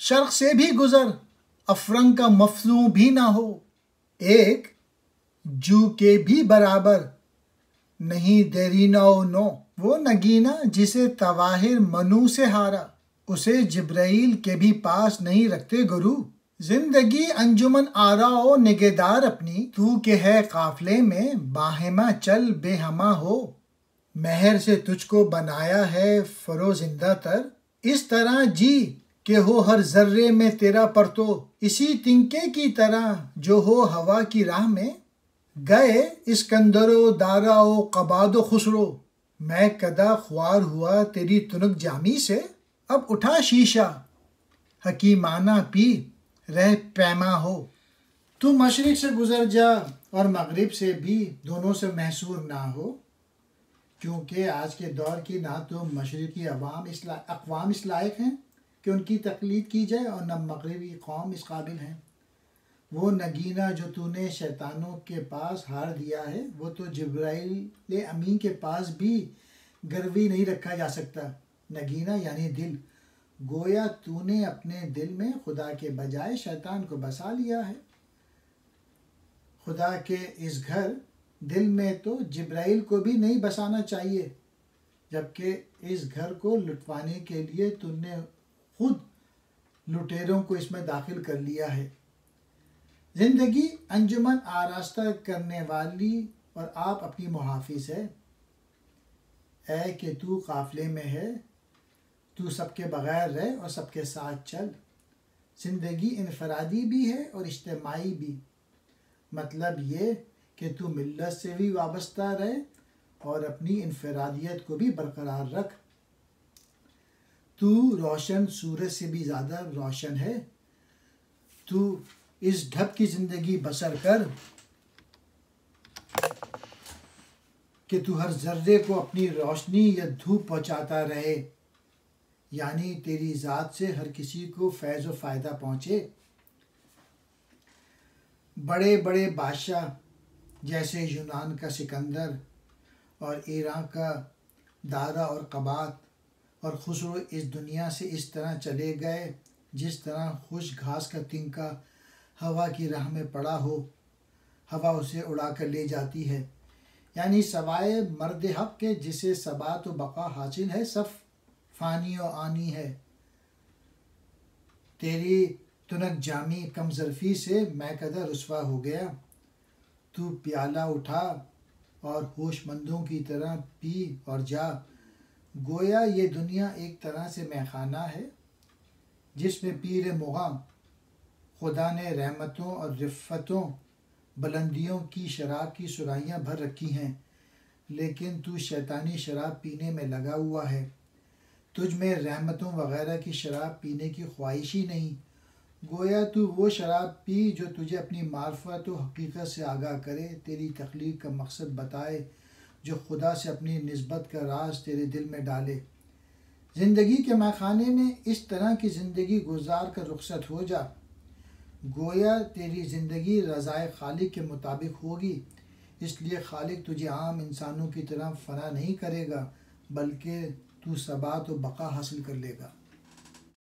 شرق سے بھی گزر افرنگ کا مفزوں بھی نہ ہو، ایک جو کے بھی برابر نہیں دیرینہ و نو، وہ نگینا جسے طواہر منو سے ہارا، اسے جبرائیل کے بھی پاس نہیں رکھتے گرو۔ زندگی انجمن آرا و نگہدار اپنی، تو کہ ہے قافلے میں باہما چل بے ہما ہو، مہر سے تجھ کو بنایا ہے فروزندہ تر، اس طرح جی کہ ہو ہر ذرے میں تیرا پرتو، اسی تنکے کی طرح جو ہو ہوا کی راہ میں، گئے اسکندر و دارا و قباد و خسرو، میں کدا خوار ہوا تیری تنک جامی سے، اب اٹھا شیشہ حکیمانہ پی رہ پیما ہو، تو مشرق سے گزر جا اور مغرب سے بھی، دونوں سے محصور نہ ہو، کیونکہ آج کے دور کی نہ تو مشرقی اقوام اس لائق ہیں کہ ان کی تقلید کی جائے، اور نہ مغربی قوم اس قابل ہیں۔ وہ نگینہ جو تو نے شیطانوں کے پاس ہار دیا ہے، وہ تو جبرائیل امین کے پاس بھی گروی نہیں رکھا جا سکتا۔ نگینہ یعنی دل، گویا تو نے اپنے دل میں خدا کے بجائے شیطان کو بسا لیا ہے۔ خدا کے اس گھر دل میں تو جبرائیل کو بھی نہیں بسانا چاہیے، جبکہ اس گھر کو لٹوانے کے لیے تم نے خود لٹیروں کو اس میں داخل کر لیا ہے۔ زندگی انجمن آراستہ کرنے والی اور آپ اپنی محافظ ہے، اے کہ تو قافلے میں ہے، تو سب کے بغیر رہ اور سب کے ساتھ چل۔ زندگی انفرادی بھی ہے اور اجتماعی بھی، مطلب یہ کہ تو ملت سے بھی وابستہ رہے اور اپنی انفرادیت کو بھی برقرار رکھ۔ تو روشن سورج سے بھی زیادہ روشن ہے، تو اس ڈھب کی زندگی بسر کر کہ تو ہر ذرے کو اپنی روشنی یا دھوپ پہنچاتا رہے، یعنی تیری ذات سے ہر کسی کو فیض و فائدہ پہنچے۔ بڑے بڑے بادشاہ جیسے یونان کا سکندر اور ایران کا دارا اور قبات اور خسرو اس دنیا سے اس طرح چلے گئے جس طرح خشک گھاس کا تنکا ہوا کی راہ میں پڑا ہو، ہوا اسے اڑا کر لے جاتی ہے، یعنی سوائے مرد حق کے جسے ثبات و بقا حاصل ہے، سب فانی و آنی ہے۔ تیری تنک جامی کم ظرفی سے میں کدہ رسوا ہو گیا، تو پیالہ اٹھا اور ہوش مندوں کی طرح پی اور جا، گویا یہ دنیا ایک طرح سے میخانہ ہے جس میں پیر مغاں خدا نے رحمتوں اور رفتوں بلندیوں کی شراب کی سرائیاں بھر رکھی ہیں، لیکن تو شیطانی شراب پینے میں لگا ہوا ہے۔ تجھ میں رحمتوں وغیرہ کی شراب پینے کی خواہش ہی نہیں، گویا تو وہ شراب پی جو تجھے اپنی معرفت و حقیقت سے آگاہ کرے، تیری تخلیق کا مقصد بتائے، جو خدا سے اپنی نسبت کا راز تیرے دل میں ڈالے۔ زندگی کے میخانے میں اس طرح کی زندگی گزار کر رخصت ہو جا، گویا تیری زندگی رضائے خالق کے مطابق ہوگی، اس لیے خالق تجھے عام انسانوں کی طرح فنا نہیں کرے گا، بلکہ تو ثبات و بقا حاصل کر لے گا۔